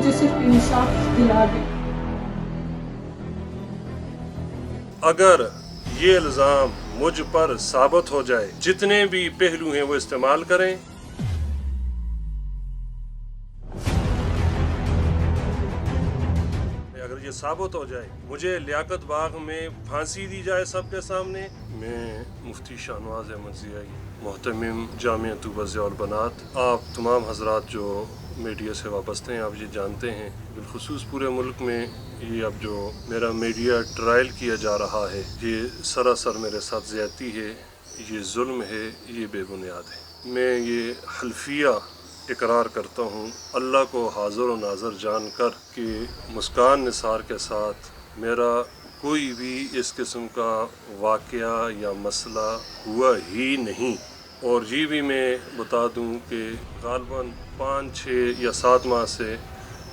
मुझे सिर्फ इंसाफ दिला दें। अगर ये इल्ज़ाम मुझ पर साबित हो जाए, जितने भी पहलू हैं वो इस्तेमाल करें। अगर ये साबित हो जाए, मुझे लियाकत बाग में फांसी दी जाए सबके सामने। मैं मुफ्ती शाहनवाज अहमद ज़ियाई, मोहतमिम जामिया तूबा-ए-औल बनात, आप तमाम हजरात जो मीडिया से वाबस्ते हैं, आप ये जानते हैं बिलखुसूस पूरे मुल्क में ये अब जो मेरा मीडिया ट्रायल किया जा रहा है, ये सरासर मेरे साथ ज़्यादती है, ये जुल्म है, ये बेबुनियाद है। मैं ये हल्फिया इकरार करता हूँ अल्लाह को हाज़िर व नाज़र जान कर कि मुस्कान निसार के साथ मेरा कोई भी इस किस्म का वाक़या या मसला हुआ ही नहीं। और ये भी मैं बता दूँ कि ग़ालिबन 5, 6 या 7 माह से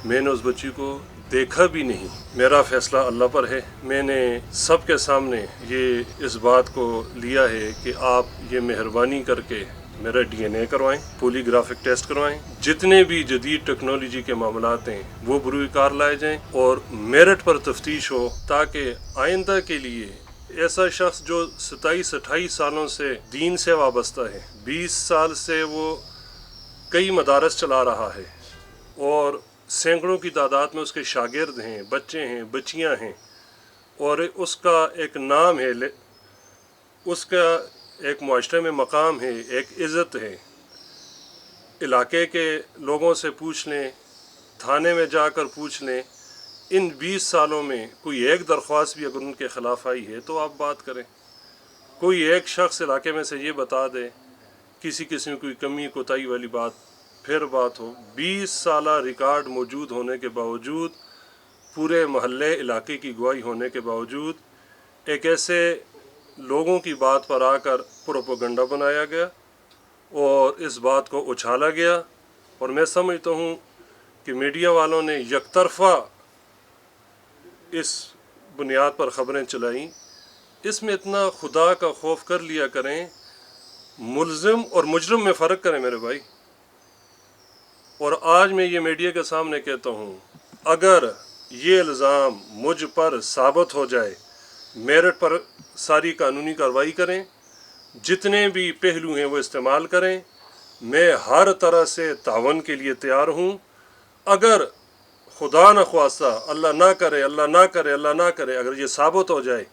मैंने उस बच्ची को देखा भी नहीं। मेरा फ़ैसला अल्लाह पर है। मैंने सबके सामने ये इस बात को लिया है कि आप ये मेहरबानी करके मेरा DNA करवाएं, पॉलीग्राफिक टेस्ट करवाएं, जितने भी जदीद टेक्नोलॉजी के मामलात हैं वो बरूए कार लाए जाएं और मेरिट पर तफ्तीश हो, ताकि आइंदा के लिए ऐसा शख्स जो 27-28 सालों से दीन से वाबस्ता है, 20 साल से वो कई मदारस चला रहा है और सैकड़ों की तादाद में उसके शागिर्द हैं, बच्चे हैं, बच्चियां हैं, और उसका एक नाम है, उसका एक मुआशरे में मकाम है, एक इज़्ज़त है। इलाके के लोगों से पूछ लें, थाने में जाकर पूछ लें, इन 20 सालों में कोई एक दरख्वास्त भी अगर उनके ख़िलाफ़ आई है तो आप बात करें। कोई एक शख्स इलाके में से ये बता दे किसी किस्म की कोई कमी कोताही वाली बात, फिर बात हो। 20 साला रिकॉर्ड मौजूद होने के बावजूद, पूरे महल्ले इलाके की गवाही होने के बावजूद एक ऐसे लोगों की बात पर आकर प्रोपेगेंडा बनाया गया और इस बात को उछाला गया। और मैं समझता हूँ कि मीडिया वालों ने यकतरफा इस बुनियाद पर ख़बरें चलाई। इसमें इतना खुदा का खौफ कर लिया करें, मुल्ज़िम और मुजरिम में फ़र्क करें मेरे भाई। और आज मैं ये मीडिया के सामने कहता हूँ, अगर ये इल्ज़ाम मुझ पर साबित हो जाए, मेरिट पर सारी कानूनी कार्रवाई करें, जितने भी पहलू हैं वो इस्तेमाल करें। मैं हर तरह से तावन के लिए तैयार हूँ। अगर खुदा न ख्वास्ता, अल्लाह ना करे, अल्लाह ना करे, अल्लाह ना करे, अगर ये साबित हो जाए,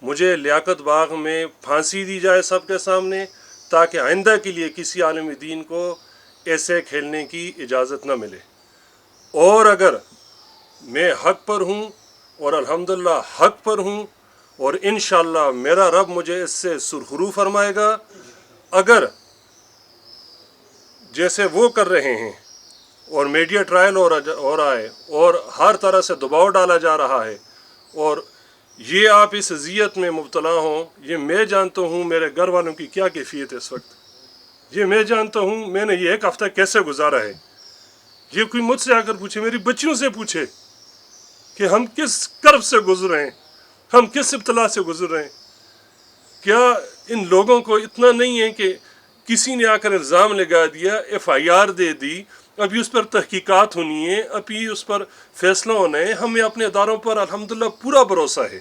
मुझे लियाकत बाग में फांसी दी जाए सबके सामने, ताकि आइंदा के लिए किसी आलिम दीन को ऐसे खेलने की इजाज़त न मिले। और अगर मैं हक़ पर हूँ और अल्हम्दुलिल्लाह हक़ पर हूँ और इंशाअल्लाह मेरा रब मुझे इससे सुरखरू फरमाएगा। अगर जैसे वो कर रहे हैं और मीडिया ट्रायल हो रहा है और हर तरह से दबाव डाला जा रहा है और ये आप इस अज़ियत में मुब्तला हों, ये मैं जानता हूँ मेरे घर वालों की क्या कैफियत है इस वक्त। ये मैं जानता हूँ मैंने ये एक हफ़्ता कैसे गुजारा है। ये कोई मुझसे आकर पूछे, मेरी बच्चियों से पूछे कि हम किस कर्ब से गुजरे हैं, हम किस इब्तला से गुजर रहे हैं। क्या इन लोगों को इतना नहीं है कि किसी ने आकर इल्ज़ाम लगा दिया, FIR दे दी, अभी उस पर तहकीकात होनी है, अभी उस पर फैसला होना है। हमें अपने अदारों पर अल्हम्दुलिल्लाह पूरा भरोसा है,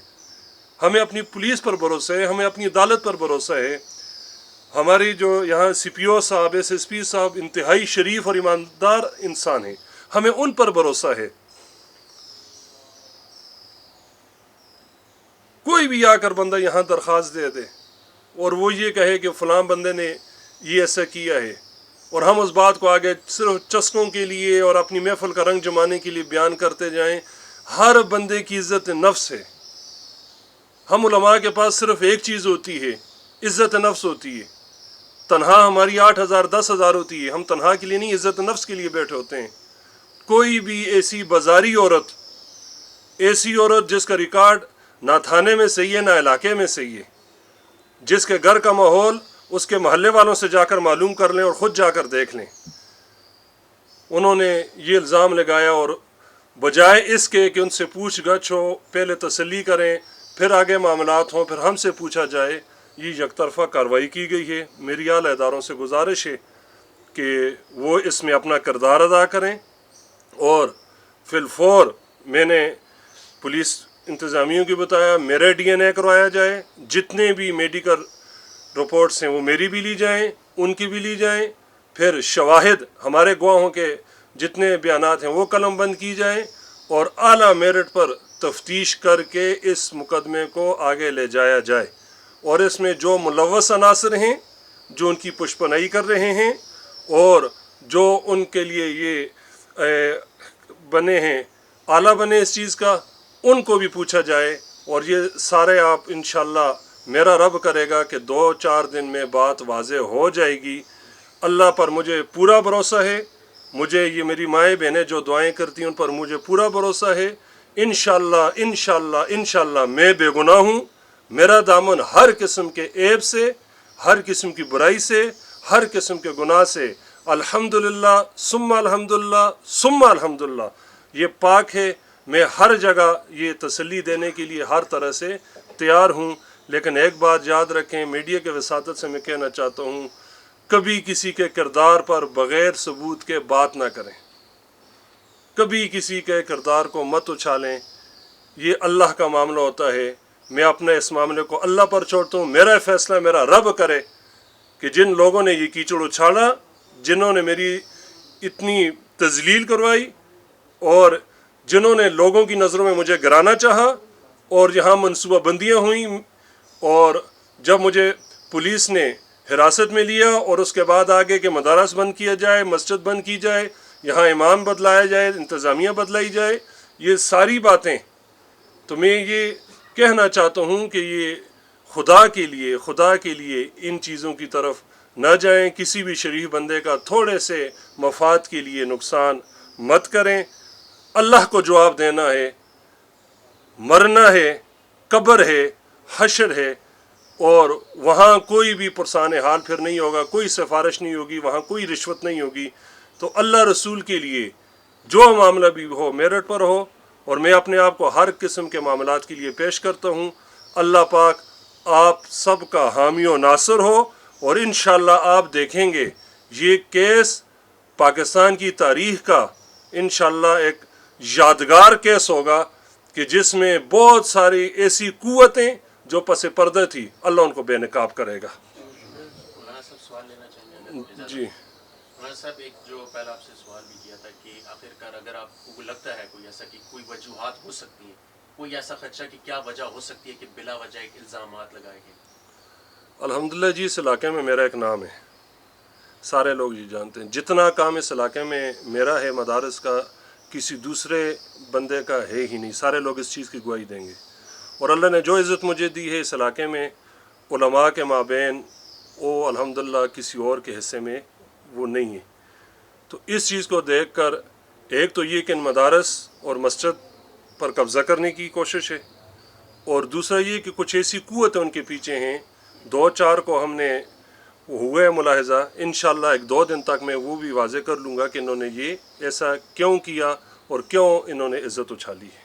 हमें अपनी पुलिस पर भरोसा है, हमें अपनी अदालत पर भरोसा है। हमारी जो यहाँ CPO साहब, SSP साहब इंतहाई शरीफ और ईमानदार इंसान हैं, हमें उन पर भरोसा है। कोई भी आकर बंदा यहाँ दरख्वास्त दे दे और वो ये कहे कि फ़लाँ बंदे ने ये ऐसा किया है, और हम उस बात को आगे सिर्फ चस्कों के लिए और अपनी महफिल का रंग जमाने के लिए बयान करते जाएं। हर बंदे की इज़्ज़त नफ्स है। हम उलमा के पास सिर्फ एक चीज़ होती है, इज़्ज़त नफ्स होती है। तनहा हमारी 8,000 10,000 होती है, हम तनहा के लिए नहीं, इज़्ज़त नफ्स के लिए बैठे होते हैं। कोई भी ऐसी बाजारी औरत, ऐसी औरत जिसका रिकॉर्ड ना थाने में सही है ना इलाके में सही है, जिसके घर का माहौल उसके महल्ले वालों से जाकर मालूम कर लें और ख़ुद जाकर देख लें। उन्होंने ये इल्ज़ाम लगाया और बजाय इसके कि उनसे पूछ गछ हो, पहले तसल्ली करें, फिर आगे मामलात हों, फिर हमसे पूछा जाए, ये यकतरफ़ा कार्रवाई की गई है। मेरी आला इदारों से गुजारिश है कि वो इसमें अपना किरदार अदा करें और फिलफौर मैंने पुलिस इंतज़ामियों को बताया मेरा DNA करवाया जाए, जितने भी मेडिकल रिपोर्ट्स हैं वो मेरी भी ली जाएं, उनकी भी ली जाएं, फिर शवाहिद हमारे गवाहों के जितने बयानात हैं वो कलम बंद की जाएं और आला मेरिट पर तफ्तीश करके इस मुकदमे को आगे ले जाया जाए और इसमें जो मुलव्वस अनासर हैं जो उनकी पुष्पनाई कर रहे हैं और जो उनके लिए ये बने हैं आला बने इस चीज़ का, उनको भी पूछा जाए और ये सारे आप इंशाअल्लाह मेरा रब करेगा कि 2-4 दिन में बात वाज़े हो जाएगी। अल्लाह पर मुझे पूरा भरोसा है, मुझे ये मेरी माएँ बहनें जो दुआएं करती हैं उन पर मुझे पूरा भरोसा है। इंशाअल्लाह इंशाअल्लाह इंशाअल्लाह मैं बेगुनाह हूँ, मेरा दामन हर किस्म के ऐब से, हर किस्म की बुराई से, हर किस्म के गुनाह से अल्हम्दुलिल्लाह सुम्मा अल्हम्दुलिल्लाह सुम्मा अल्हम्दुलिल्लाह ये पाक है। मैं हर जगह ये तसल्ली देने के लिए हर तरह से तैयार हूँ। लेकिन एक बात याद रखें, मीडिया के वसातत से मैं कहना चाहता हूँ, कभी किसी के किरदार पर बग़ैर सबूत के बात ना करें, कभी किसी के किरदार को मत उछालें, ये अल्लाह का मामला होता है। मैं अपने इस मामले को अल्लाह पर छोड़ता हूँ, मेरा फ़ैसला मेरा रब करे कि जिन लोगों ने ये कीचड़ उछाला, जिन्होंने मेरी इतनी तजलील करवाई और जिन्होंने लोगों की नज़रों में मुझे गिराना चाहा और यहाँ मनसूबाबंदियाँ हुई और जब मुझे पुलिस ने हिरासत में लिया और उसके बाद आगे के मदारस बंद किया जाए, मस्जिद बंद की जाए, यहाँ इमाम बदलाया जाए, इंतज़ामिया बदलाई जाए, ये सारी बातें, तो मैं ये कहना चाहता हूँ कि ये खुदा के लिए इन चीज़ों की तरफ न जाएं। किसी भी शरीफ बंदे का थोड़े से मफाद के लिए नुकसान मत करें। अल्लाह को जवाब देना है, मरना है, कब्र है, हशर है और वहाँ कोई भी पुरसान हाल फिर नहीं होगा, कोई सिफारिश नहीं होगी, वहाँ कोई रिश्वत नहीं होगी। तो अल्लाह रसूल के लिए जो मामला भी हो मेरिट पर हो और मैं अपने आप को हर किस्म के मामलात के लिए पेश करता हूँ। अल्लाह पाक आप सब का हामी व नासर हो और इंशाअल्लाह आप देखेंगे ये केस पाकिस्तान की तारीख़ का इंशाअल्लाह एक यादगार केस होगा कि जिसमें बहुत सारी ऐसी कुव्वतें जो पस पर्दा थी अल्लाह उनको बेनकाब करेगा। सवाल लेना चाहेंगे जी साहब, एक जो पहला आपसे सवाल भी किया था कि आखिरकार अगर आपको लगता है कोई ऐसा कि कोई वजूहात हो सकती है, कोई ऐसा खदशा कि क्या वजह हो सकती है कि बिला वजह एक इल्ज़ामात लगाए गए? अल्हम्दुलिल्लाह जी, इस इलाके में मेरा एक नाम है, सारे लोग ये जानते हैं। जितना काम इस इलाके में मेरा है मदारस का, किसी दूसरे बंदे का है ही नहीं। सारे लोग इस चीज़ की गवाही देंगे और अल्लाह ने जो इज़्ज़त मुझे दी है इस इलाके में उलमा के माबैन, वो अल्हम्दुलिल्लाह किसी और के हिस्से में वो नहीं है। तो इस चीज़ को देखकर एक तो ये कि इन मदारस और मस्जिद पर कब्ज़ा करने की कोशिश है और दूसरा ये कि कुछ ऐसी कुव्वतें उनके पीछे हैं। 2-4 को हमने हुए मुलाहिज़ा, इंशाअल्लाह 1-2 दिन तक मैं वो भी वाज़े कर लूँगा कि इन्होंने ये ऐसा क्यों किया और क्यों इन्होंने इज़्ज़त उछाली है।